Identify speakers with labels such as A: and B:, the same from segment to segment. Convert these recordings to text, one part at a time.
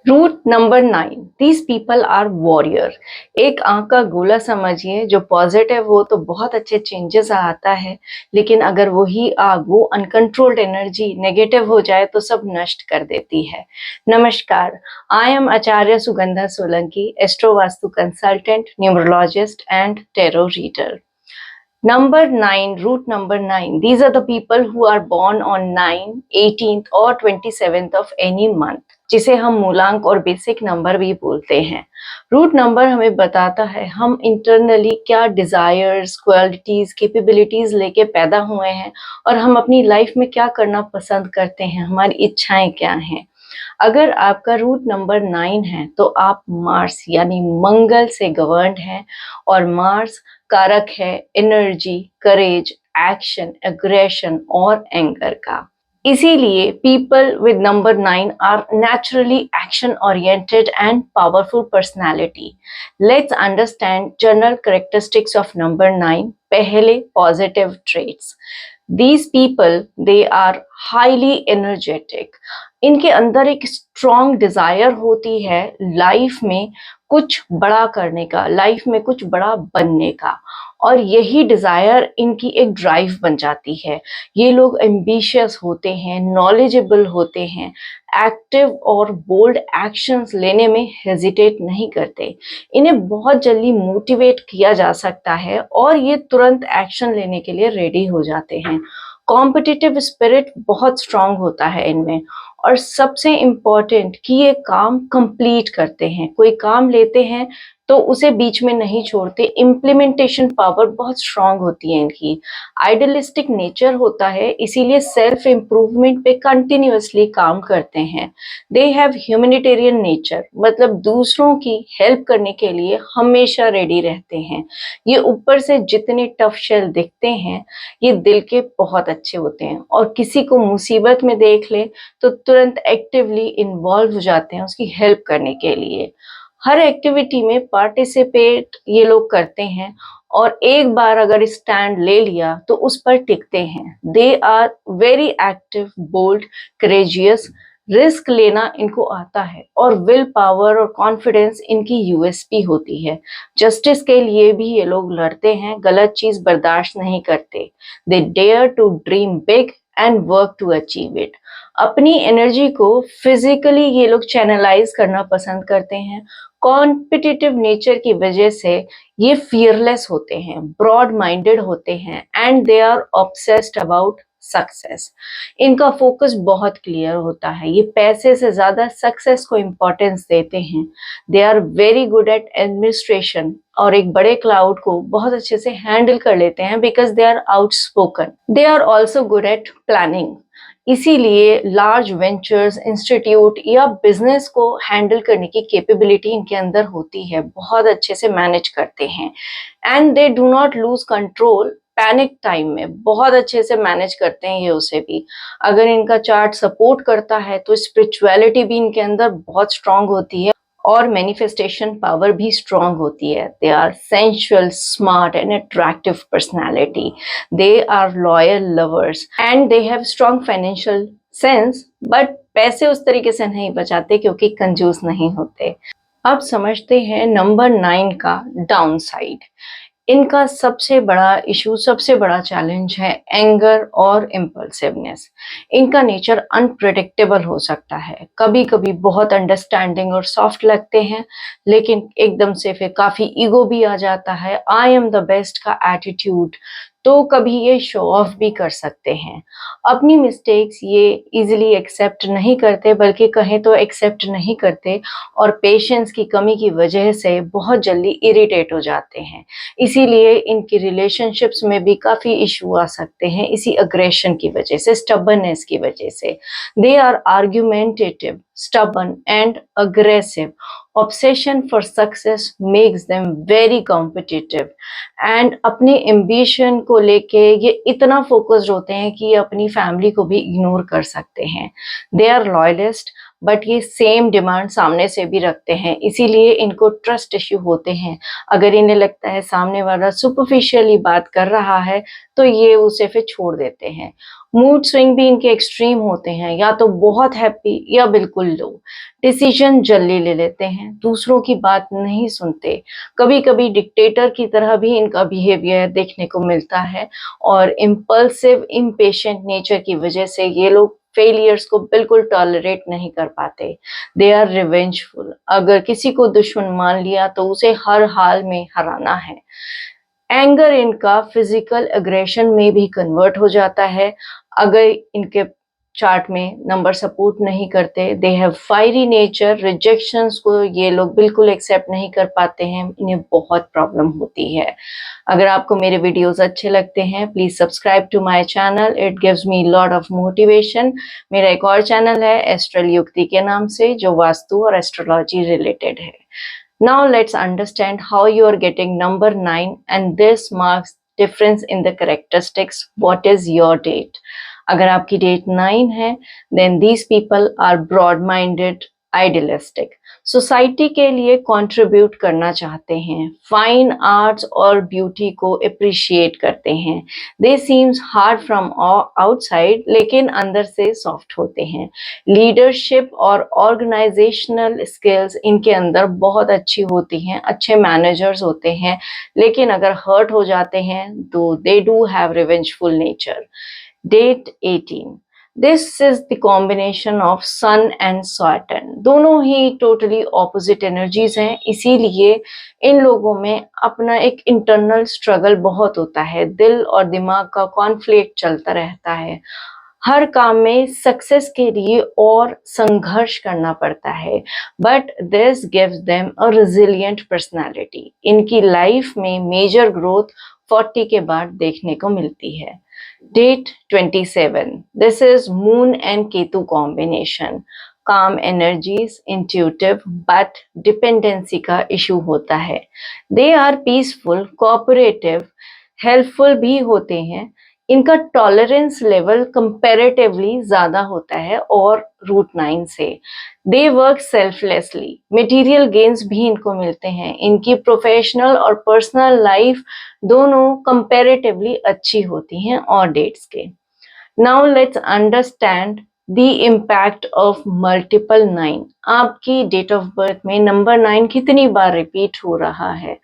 A: Root number 9, these people are warrior. एक आंख का गोला समझिए, जो पॉजिटिव हो तो बहुत अच्छे चेंजेस आता है, लेकिन अगर वही आग, वो अनकंट्रोल्ड एनर्जी नेगेटिव हो जाए तो सब नष्ट कर देती है। नमस्कार, I am Acharya Sugandha Solanki, astro vastu consultant, numerologist and tarot reader. Number 9, root number 9. These are the people who are born on 9, 18th or 27th of any month, जिसे हम मूलांक और बेसिक नंबर भी बोलते हैं। रूट नंबर हमें बताता है हम इंटरनली क्या डिजायर्स, क्वालिटीज, कैपेबिलिटीज लेके पैदा हुए हैं और हम अपनी लाइफ में क्या करना पसंद करते हैं, हमारी इच्छाएं क्या हैं। अगर आपका रूट नंबर 9 है तो आप मार्स यानी मंगल से गवर्न्ड हैं, और मार्स कारक है एनर्जी, करेज, एक्शन, एग्रेशन और एंगर का। इसीलिए people with number 9 are naturally action oriented and powerful personality. Let's understand general characteristics of number 9। पहले, positive traits. These people, they are highly energetic. इनके अंदर एक स्ट्रॉन्ग डिजायर होती है life में कुछ बड़ा करने का, लाइफ में कुछ बड़ा बनने का, और यही डिजायर इनकी एक ड्राइव बन जाती है। ये लोग एम्बिशियस होते हैं, नॉलेजेबल होते हैं, एक्टिव और बोल्ड एक्शंस लेने में हेजिटेट नहीं करते। इन्हें बहुत जल्दी मोटिवेट किया जा सकता है और ये तुरंत एक्शन लेने के लिए रेडी हो जाते हैं। कॉम्पिटिटिव स्पिरिट बहुत स्ट्रांग होता है इनमें, और सबसे इम्पोर्टेंट कि ये काम कंप्लीट करते हैं। कोई काम लेते हैं तो उसे बीच में नहीं छोड़ते। इम्प्लीमेंटेशन पावर बहुत स्ट्रांग होती है इनकी। आइडियलिस्टिक नेचर होता है, इसीलिए सेल्फ इम्प्रूवमेंट पे कंटिन्यूअसली काम करते हैं। दे हैव ह्यूमैनिटेरियन नेचर, मतलब दूसरों की हेल्प करने के लिए हमेशा रेडी रहते हैं। ये ऊपर से जितने टफ शेल दिखते हैं, ये दिल के बहुत अच्छे होते हैं, और किसी को मुसीबत में देख ले तो तुरंत एक्टिवली इन्वॉल्व हो जाते हैं उसकी हेल्प करने के लिए। हर एक्टिविटी में पार्टिसिपेट ये लोग करते हैं, और एक बार अगर स्टैंड ले लिया तो उस पर टिकते हैं। They are very active, bold, courageous. Risk लेना इनको आता है, और विल पावर और कॉन्फिडेंस इनकी यूएसपी होती है। जस्टिस के लिए भी ये लोग लड़ते हैं, गलत चीज बर्दाश्त नहीं करते। They dare to dream big and work to achieve it. अपनी एनर्जी को फिजिकली ये लोग चैनलाइज करना पसंद करते हैं। कॉम्पिटिटिव नेचर की वजह से ये फियरलेस होते हैं, ब्रॉड माइंडेड होते हैं, and they are obsessed about success. इनका फोकस बहुत क्लियर होता है, ये पैसे से ज्यादा सक्सेस को इम्पोर्टेंस देते हैं। They are very good at administration, और एक बड़े क्लाउड को बहुत अच्छे से हैंडल कर लेते हैं because they are outspoken. They are also good at planning, इसीलिए लार्ज वेंचर्स, इंस्टीट्यूट या बिजनेस को हैंडल करने की कैपेबिलिटी इनके अंदर होती है, बहुत अच्छे से मैनेज करते हैं। And they do not lose control panic time में, बहुत अच्छे से मैनेज करते हैं ये उसे भी। अगर इनका चार्ट सपोर्ट करता है तो स्पिरिचुअलिटी भी इनके अंदर बहुत स्ट्रांग होती है, और मैनिफेस्टेशन पावर भी स्ट्रांग होती है। They are sensual, smart and attractive personality. They are loyal lovers and they have strong financial sense, but पैसे उस तरीके से नहीं बचाते क्योंकि कंजूस नहीं होते। अब समझते हैं नंबर 9 का डाउन साइड। इनका सबसे बड़ा इशू, सबसे बड़ा चैलेंज है एंगर और इम्पल्सिवनेस। इनका नेचर अनप्रेडिक्टेबल हो सकता है, कभी कभी बहुत अंडरस्टैंडिंग और सॉफ्ट लगते हैं, लेकिन एकदम से फिर काफी ईगो भी आ जाता है। आई एम द बेस्ट का एटीट्यूड, तो कभी ये शो ऑफ भी कर सकते हैं। अपनी मिस्टेक्स ये इजीली एक्सेप्ट नहीं करते, बल्कि कहें तो एक्सेप्ट नहीं करते, और पेशेंस की कमी की वजह से बहुत जल्दी इरिटेट हो जाते हैं। इसीलिए इनकी रिलेशनशिप्स में भी काफी इशू आ सकते हैं, इसी अग्रेशन की वजह से, स्टबर्ननेस की वजह से। They are argumentative, stubborn and aggressive. Obsession for success makes them very competitive, and अपने ambition को लेके ये इतना फोकस्ड होते हैं कि ये अपनी फैमिली को भी इग्नोर कर सकते हैं। They are loyalist, बट ये सेम डिमांड सामने से भी रखते हैं, इसीलिए इनको ट्रस्ट इश्यू होते हैं। अगर इन्हें लगता है सामने वाला सुपरफिशियली बात कर रहा है तो ये उसे फिर छोड़ देते हैं। मूड स्विंग भी इनके एक्सट्रीम होते हैं, या तो बहुत हैप्पी या बिल्कुल लो। डिसीजन जल्दी ले लेते हैं, दूसरों की बात नहीं सुनते। कभी-कभी डिक्टेटर की तरह भी इनका बिहेवियर देखने को मिलता है, और इम्पल्सिव इम्पेशेंट नेचर की वजह से ये लोग फेलियर्स को बिल्कुल टॉलरेट नहीं कर पाते। They are revengeful. अगर किसी को दुश्मन मान लिया तो उसे हर हाल में हराना है। एंगर इनका फिजिकल एग्रेशन में भी कन्वर्ट हो जाता है। अगर इनके चार्ट में नंबर सपोर्ट नहीं करते, they have fiery nature. Rejections को ये लोग बिल्कुल एक्सेप्ट नहीं कर पाते हैं, इन्हें बहुत प्रॉब्लम होती है। अगर आपको मेरे वीडियोस अच्छे लगते हैं, please subscribe to my channel, it gives me lot of motivation. मेरा एक और चैनल है एस्ट्रल युक्ति के नाम से, जो वास्तु और एस्ट्रोलॉजी रिलेटेड है। Now let's understand how you are getting number 9, and this marks difference in the characteristics. What is your date? अगर आपकी डेट 9 है, then these people are broad minded, idealistic. Society के लिए कंट्रीब्यूट करना चाहते हैं, fine arts और beauty को अप्रिशिएट करते हैं। दे सीम्स हार्ड फ्रॉम आउटसाइड, लेकिन अंदर से सॉफ्ट होते हैं। लीडरशिप और ऑर्गेनाइजेशनल स्किल्स इनके अंदर बहुत अच्छी होती हैं, अच्छे मैनेजर्स होते हैं, लेकिन अगर हर्ट हो जाते हैं तो they do have revengeful nature. Date 18. This is the combination of Sun and Saturn. दोनों ही totally opposite energies हैं, इसीलिए इन लोगों में अपना एक इंटरनल स्ट्रगल बहुत होता है। दिल और दिमाग का कॉन्फ्लिक्ट चलता रहता है। हर काम में सक्सेस के लिए और संघर्ष करना पड़ता है, but this gives them a resilient personality. इनकी लाइफ में मेजर ग्रोथ 40 के बाद देखने को मिलती है। Date 27. This is Moon and Ketu combination. Calm energies, intuitive, but dependency का issue होता है। They are peaceful, cooperative, helpful भी होते हैं। इनका टॉलरेंस लेवल कंपैरेटिवली ज्यादा होता है और रूट 9 से। They work selflessly, material gains भी इनको मिलते हैं। इनकी प्रोफेशनल और पर्सनल लाइफ दोनों कंपैरेटिवली अच्छी होती हैं और डेट्स के। Now let's understand the impact of multiple 9। आपकी डेट ऑफ बर्थ में नंबर 9 कितनी बार रिपीट हो रहा है,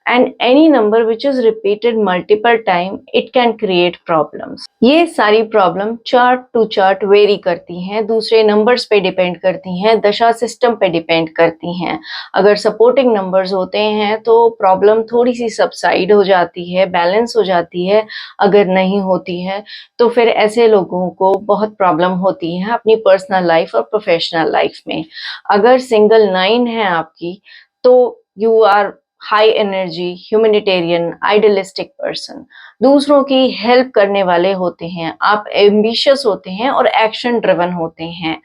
A: and any number which is repeated multiple time, it can create problems. ये सारी problem chart to chart vary करती हैं, दूसरे नंबर्स पे डिपेंड करती हैं, दशा सिस्टम पे डिपेंड करती हैं। अगर सपोर्टिंग नंबर्स होते हैं तो प्रॉब्लम थोड़ी सी सबसाइड हो जाती है, बैलेंस हो जाती है। अगर नहीं होती है तो फिर ऐसे लोगों को बहुत प्रॉब्लम होती है अपनी पर्सनल लाइफ और प्रोफेशनल लाइफ में। अगर सिंगल 9 है आपकी तो you are high energy, humanitarian, idealistic person. दूसरों की हेल्प करने वाले होते हैं, आप एम्बिशियस होते हैं और एक्शन ड्रिवन होते हैं।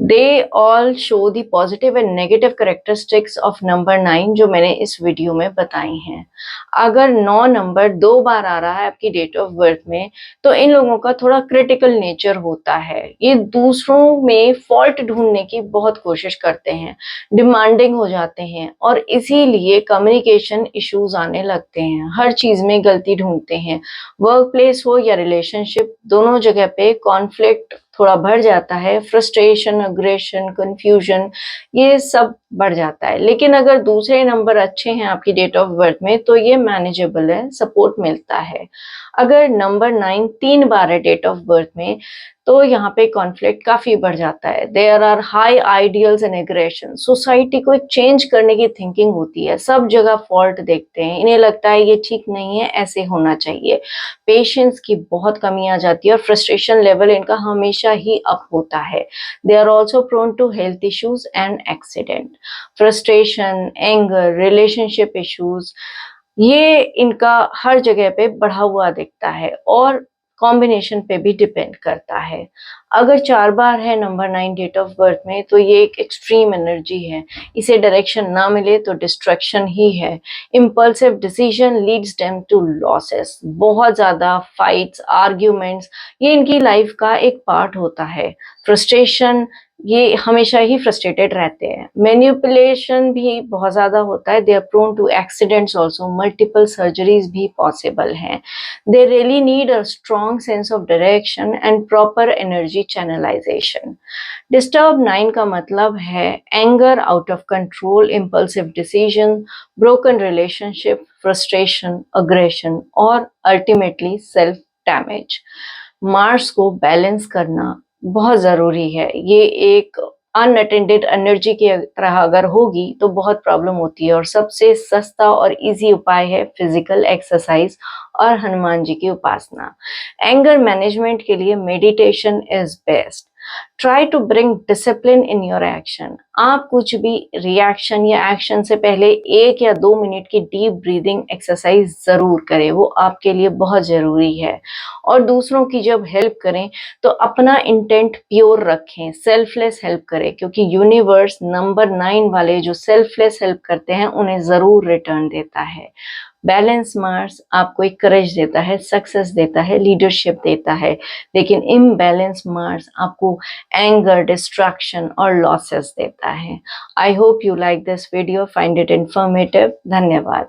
A: They all show the positive and negative characteristics of number 9 जो मैंने इस वीडियो में बताई हैं। अगर 9 नंबर 2 बार आ रहा है आपकी डेट ऑफ बर्थ में तो इन लोगों का थोड़ा क्रिटिकल नेचर होता है। ये दूसरों में फॉल्ट ढूंढने की बहुत कोशिश करते हैं, डिमांडिंग हो जाते हैं और इसीलिए कम्युनिकेशन इश्यूज आने लगते हैं। हर चीज में गलती ढूंढते हैं। वर्क प्लेस हो या रिलेशनशिप, दोनों जगह पे कॉन्फ्लिक्ट थोड़ा बढ़ जाता है। फ्रस्ट्रेशन, अग्रेशन, कंफ्यूजन, ये सब बढ़ जाता है। लेकिन अगर दूसरे नंबर अच्छे हैं आपकी डेट ऑफ बर्थ में तो ये मैनेजेबल है, सपोर्ट मिलता है। अगर नंबर 9 3 बार है डेट ऑफ बर्थ में तो यहाँ पे कॉन्फ्लिक्ट काफी बढ़ जाता है। There are high ideals and aggression. Society को एक चेंज करने की थिंकिंग होती है, सब जगह फॉल्ट देखते हैं, इन्हें लगता है ये ठीक नहीं है, ऐसे होना चाहिए। पेशेंस की बहुत कमी आ जाती है और फ्रस्ट्रेशन लेवल इनका हमेशा ही अप होता है। They are also prone to health issues and accident. Frustration, anger, relationship issues, ये इनका हर जगह पे बढ़ा हुआ दिखता है और कॉम्बिनेशन पे भी डिपेंड करता है। अगर 4 बार है नंबर 9 डेट ऑफ बर्थ में तो ये एक एक्सट्रीम एनर्जी है, इसे डायरेक्शन ना मिले तो डिस्ट्रक्शन ही है। Impulsive decision leads them to losses. बहुत ज्यादा फाइट्स, आर्ग्यूमेंट्स, ये इनकी लाइफ का एक पार्ट होता है। फ्रस्ट्रेशन ये हमेशा ही फ्रस्ट्रेटेड रहते हैं। मैनिपुलेशन भी बहुत ज़्यादा होता है। They are prone to accidents also, multiple surgeries भी पॉसिबल हैं। They really need a strong sense of direction and proper energy channelization. Disturb 9 का मतलब है anger, out of control, impulsive decision, broken relationship, frustration, aggression और ultimately self damage. Mars को balance करना बहुत ज़रूरी है। ये एक अनअटेंडेड एनर्जी की तरह अगर होगी तो बहुत प्रॉब्लम होती है, और सबसे सस्ता और ईज़ी उपाय है फिज़िकल एक्सरसाइज़ और हनुमान जी की उपासना। एंगर मैनेजमेंट के लिए meditation is best. Try to bring discipline in your action. आप कुछ भी रिएक्शन या एक्शन से पहले 1 या 2 मिनट की डीप ब्रीदिंग एक्सरसाइज ज़रूर करें, वो आपके लिए बहुत ज़रूरी है। और दूसरों की जब हेल्प करें तो अपना इंटेंट प्योर रखें, सेल्फलेस हेल्प करें, क्योंकि यूनिवर्स नंबर 9 वाले जो सेल्फलेस हेल्प करते हैं उन्हें ज़रूर रिटर्न देता है। बैलेंस मार्स आपको एक करेज देता है, सक्सेस देता है, लीडरशिप देता है, लेकिन इम्बैलेंस मार्स आपको एंगर, डिस्ट्रैक्शन और लॉसेस देता है। I hope you like this video, find it informative. धन्यवाद।